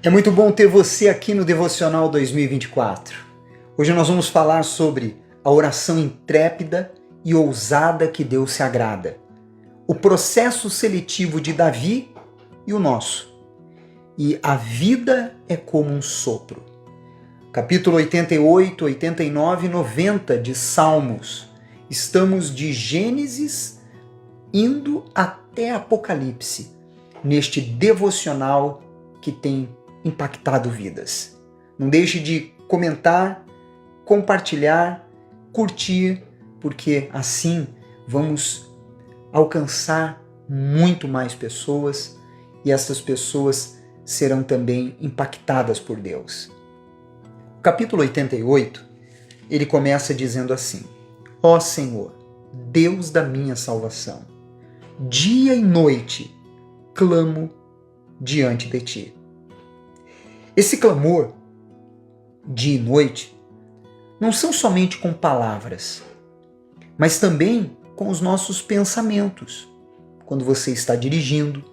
É muito bom ter você aqui no Devocional 2024. Hoje nós vamos falar sobre a oração intrépida e ousada que Deus se agrada, o processo seletivo de Davi e o nosso. E a vida é como um sopro. Capítulo 88, 89 e 90 de Salmos. Estamos de Gênesis indo até Apocalipse, neste devocional que tem impactado vidas. Não deixe de comentar, compartilhar, curtir, porque assim vamos alcançar muito mais pessoas e essas pessoas serão também impactadas por Deus. O capítulo 88, ele começa dizendo assim: Ó Senhor, Deus da minha salvação, dia e noite clamo diante de Ti. Esse clamor, dia e noite, não são somente com palavras, mas também com os nossos pensamentos. Quando você está dirigindo,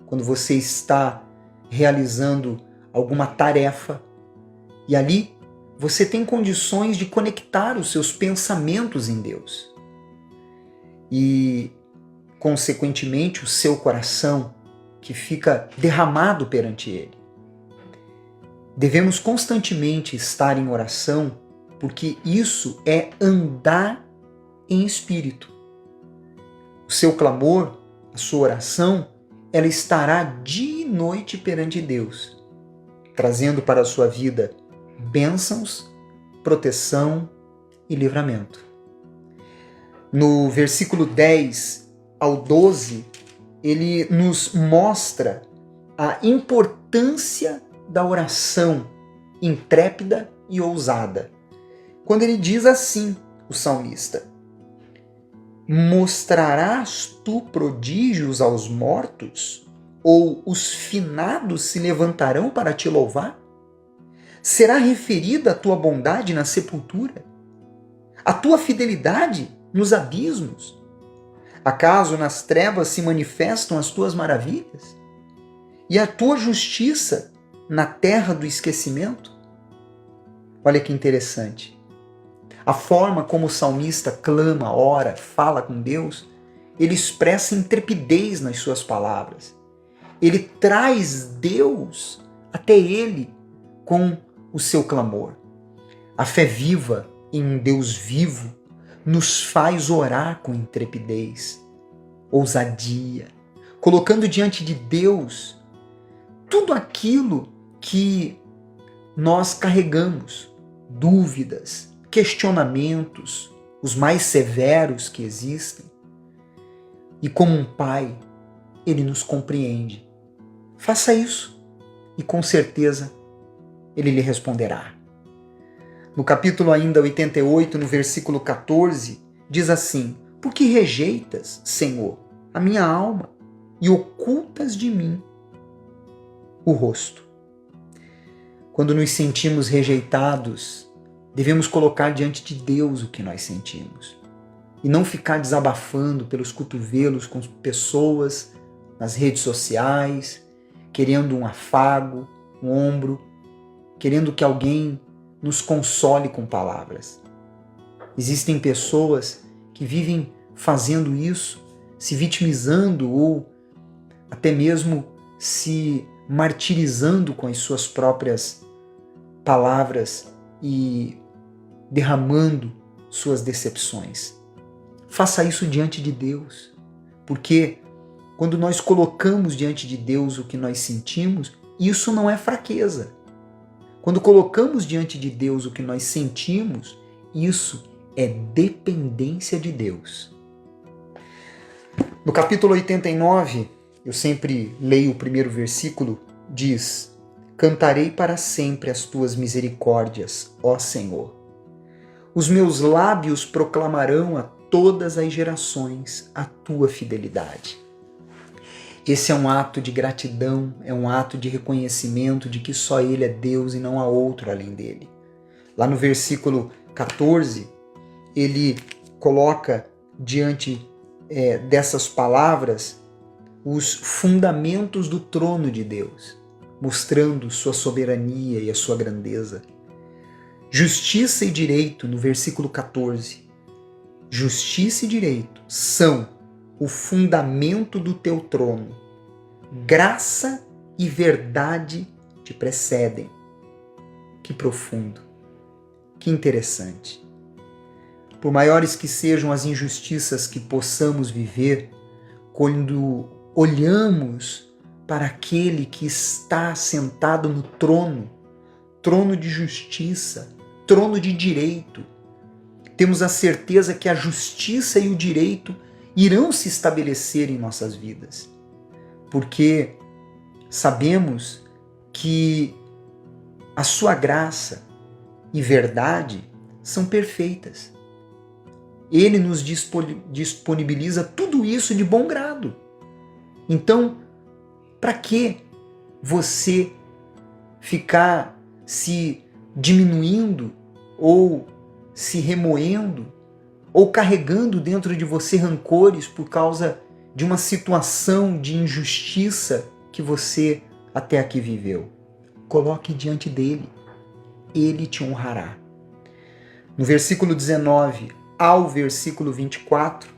quando você está realizando alguma tarefa, e ali você tem condições de conectar os seus pensamentos em Deus. E, consequentemente, o seu coração, que fica derramado perante Ele. Devemos constantemente estar em oração, porque isso é andar em espírito. O seu clamor, a sua oração, ela estará dia e noite perante Deus, trazendo para a sua vida bênçãos, proteção e livramento. No versículo 10 ao 12, ele nos mostra a importância da oração intrépida e ousada. Quando ele diz assim, o salmista: Mostrarás tu prodígios aos mortos? Ou os finados se levantarão para te louvar? Será referida a tua bondade na sepultura? A tua fidelidade nos abismos? Acaso nas trevas se manifestam as tuas maravilhas? E a tua justiça na terra do esquecimento? Olha que interessante. A forma como o salmista clama, ora, fala com Deus, ele expressa intrepidez nas suas palavras. Ele traz Deus até ele com o seu clamor. A fé viva em um Deus vivo nos faz orar com intrepidez, ousadia, colocando diante de Deus tudo aquilo que nós carregamos, dúvidas, questionamentos, os mais severos que existem. E como um pai, ele nos compreende. Faça isso e com certeza ele lhe responderá. No capítulo ainda 88, no versículo 14, diz assim: Por que rejeitas, Senhor, a minha alma e ocultas de mim o rosto? Quando nos sentimos rejeitados, devemos colocar diante de Deus o que nós sentimos e não ficar desabafando pelos cotovelos com pessoas nas redes sociais, querendo um afago, um ombro, querendo que alguém nos console com palavras. Existem pessoas que vivem fazendo isso, se vitimizando ou até mesmo se martirizando com as suas próprias palavras e derramando suas decepções. Faça isso diante de Deus, porque quando nós colocamos diante de Deus o que nós sentimos, isso não é fraqueza. Quando colocamos diante de Deus o que nós sentimos, isso é dependência de Deus. No capítulo 89, eu sempre leio o primeiro versículo, diz: Cantarei para sempre as tuas misericórdias, ó Senhor. Os meus lábios proclamarão a todas as gerações a tua fidelidade. Esse é um ato de gratidão, é um ato de reconhecimento de que só Ele é Deus e não há outro além dele. Lá no versículo 14, ele coloca diante dessas palavras os fundamentos do trono de Deus. mostrando sua soberania e a sua grandeza. Justiça e direito, no versículo 14. Justiça e direito são o fundamento do teu trono. Graça e verdade te precedem. Que profundo, que interessante. Por maiores que sejam as injustiças que possamos viver, quando olhamos para aquele que está sentado no trono, trono de justiça, trono de direito, temos a certeza que a justiça e o direito irão se estabelecer em nossas vidas, porque sabemos que a sua graça e verdade são perfeitas. Ele nos disponibiliza tudo isso de bom grado. Então, para que você ficar se diminuindo ou se remoendo ou carregando dentro de você rancores por causa de uma situação de injustiça que você até aqui viveu? Coloque diante dele. Ele te honrará. No versículo 19 ao versículo 24,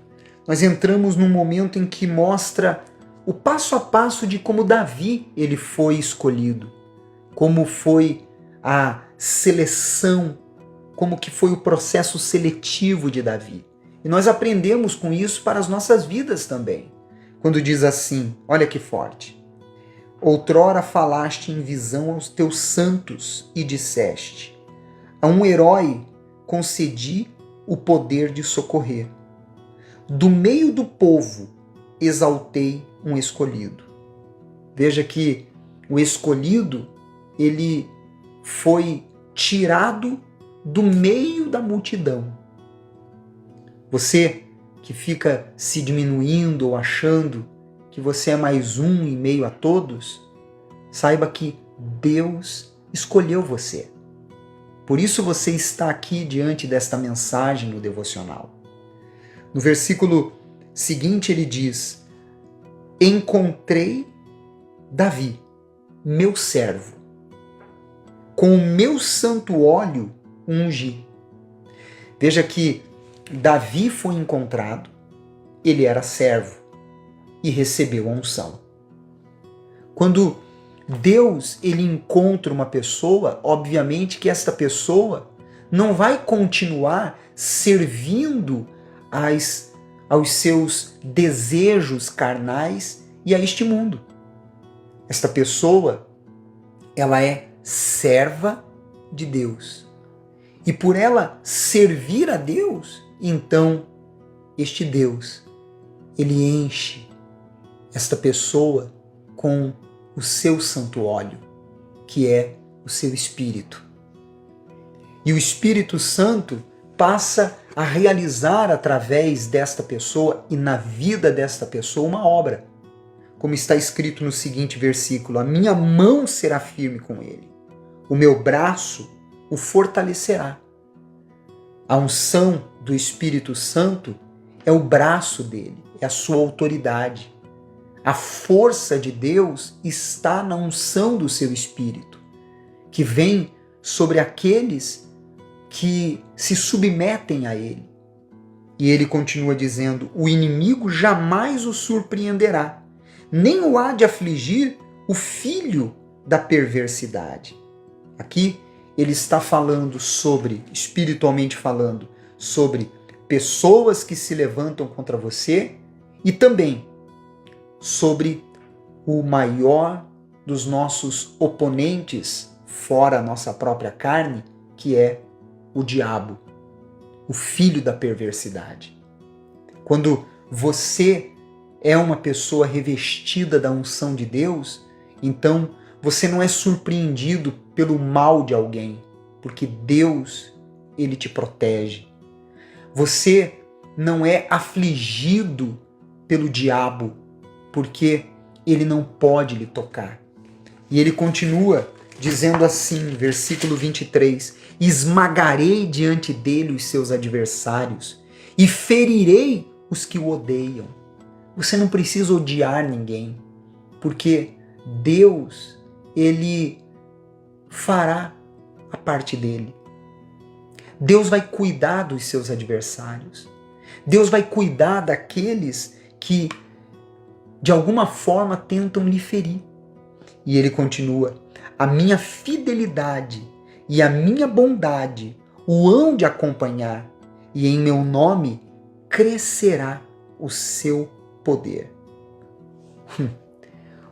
nós entramos num momento em que mostra o passo a passo de como Davi ele foi escolhido, como foi a seleção, como que foi o processo seletivo de Davi. E nós aprendemos com isso para as nossas vidas também. Quando diz assim, olha que forte: outrora falaste em visão aos teus santos e disseste: a um herói concedi o poder de socorrer. Do meio do povo exaltei um escolhido. Veja que o escolhido, ele foi tirado do meio da multidão. Você que fica se diminuindo ou achando que você é mais um em meio a todos, saiba que Deus escolheu você. Por isso você está aqui diante desta mensagem no devocional. No versículo seguinte ele diz: encontrei Davi, meu servo, com o meu santo óleo ungi. Veja que Davi foi encontrado, ele era servo e recebeu a unção. Quando Deus ele encontra uma pessoa, obviamente que esta pessoa não vai continuar servindo aos seus desejos carnais e a este mundo. Esta pessoa, ela é serva de Deus. E por ela servir a Deus, então este Deus, ele enche esta pessoa com o seu santo óleo, que é o seu Espírito. E o Espírito Santo passa a realizar através desta pessoa e na vida desta pessoa uma obra. Como está escrito no seguinte versículo: a minha mão será firme com ele, o meu braço o fortalecerá. A unção do Espírito Santo é o braço dele, é a sua autoridade. A força de Deus está na unção do seu Espírito, que vem sobre aqueles que se submetem a ele. E ele continua dizendo: o inimigo jamais o surpreenderá, nem o há de afligir o filho da perversidade. Aqui ele está falando sobre, espiritualmente falando, sobre pessoas que se levantam contra você e também sobre o maior dos nossos oponentes, fora a nossa própria carne, que é o diabo, o filho da perversidade. Quando você é uma pessoa revestida da unção de Deus, então você não é surpreendido pelo mal de alguém, porque Deus, ele te protege. Você não é afligido pelo diabo, porque ele não pode lhe tocar. E ele continua dizendo assim, versículo 23, esmagarei diante dele os seus adversários e ferirei os que o odeiam. Você não precisa odiar ninguém, porque Deus, Ele fará a parte dele. Deus vai cuidar dos seus adversários. Deus vai cuidar daqueles que, de alguma forma, tentam lhe ferir. E ele continua: a minha fidelidade e a minha bondade o hão de acompanhar, e em meu nome crescerá o seu poder.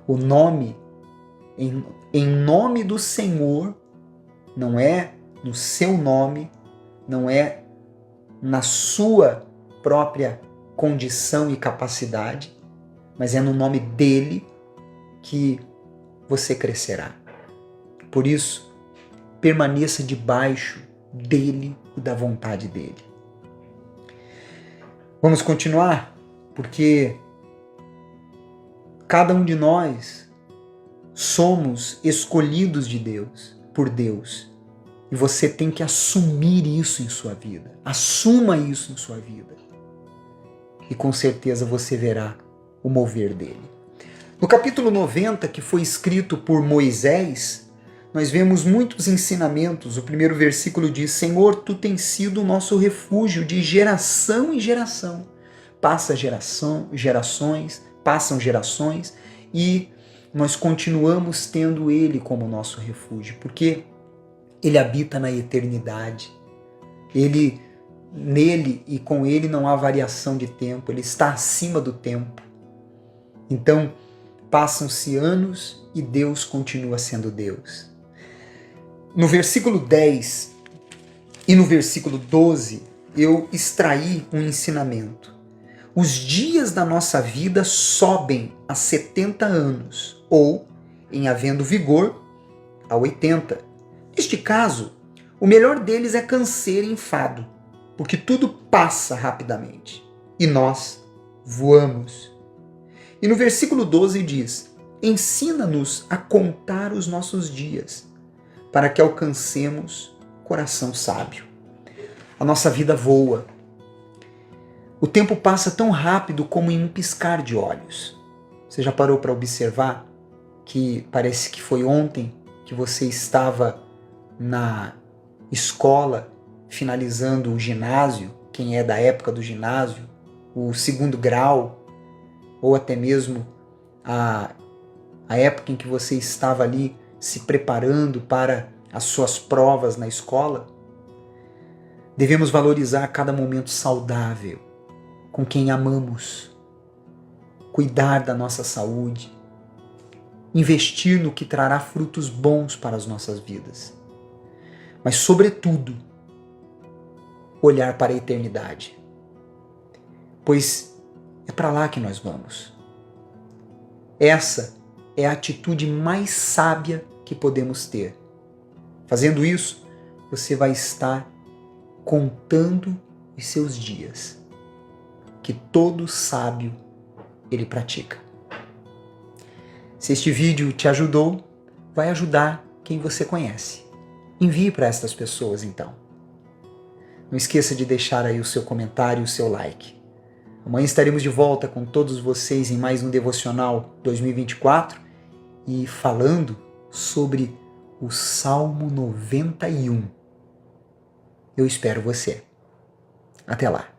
O nome, em nome do Senhor, não é no seu nome, não é na sua própria condição e capacidade, mas é no nome dele que você crescerá. Por isso, permaneça debaixo dele e da vontade dele. Vamos continuar? Porque cada um de nós somos escolhidos de Deus, por Deus. E você tem que assumir isso em sua vida. Assuma isso em sua vida. E com certeza você verá o mover dele. No capítulo 90, que foi escrito por Moisés, nós vemos muitos ensinamentos. O primeiro versículo diz: Senhor, tu tens sido o nosso refúgio de geração em geração. Passam gerações e nós continuamos tendo ele como nosso refúgio, porque ele habita na eternidade. Nele e com ele não há variação de tempo, ele está acima do tempo. Então, passam-se anos e Deus continua sendo Deus. No versículo 10 e no versículo 12, eu extraí um ensinamento. Os dias da nossa vida sobem a 70 anos, ou, em havendo vigor, a 80. Neste caso, o melhor deles é canseiro e enfado, porque tudo passa rapidamente, e nós voamos. E no versículo 12 diz: ensina-nos a contar os nossos dias, para que alcancemos coração sábio. A nossa vida voa. O tempo passa tão rápido como em um piscar de olhos. Você já parou para observar que parece que foi ontem que você estava na escola finalizando o ginásio, quem é da época do ginásio, o segundo grau, ou até mesmo a época em que você estava ali se preparando para as suas provas na escola? Devemos valorizar cada momento saudável com quem amamos, cuidar da nossa saúde, investir no que trará frutos bons para as nossas vidas. Mas, sobretudo, olhar para a eternidade, pois é para lá que nós vamos. Essa é a atitude mais sábia que podemos ter. Fazendo isso, você vai estar contando os seus dias, que todo sábio ele pratica. Se este vídeo te ajudou, vai ajudar quem você conhece. Envie para estas pessoas, então. Não esqueça de deixar aí o seu comentário e o seu like. Amanhã estaremos de volta com todos vocês em mais um Devocional 2024 e falando sobre o Salmo 91. Eu espero você. Até lá.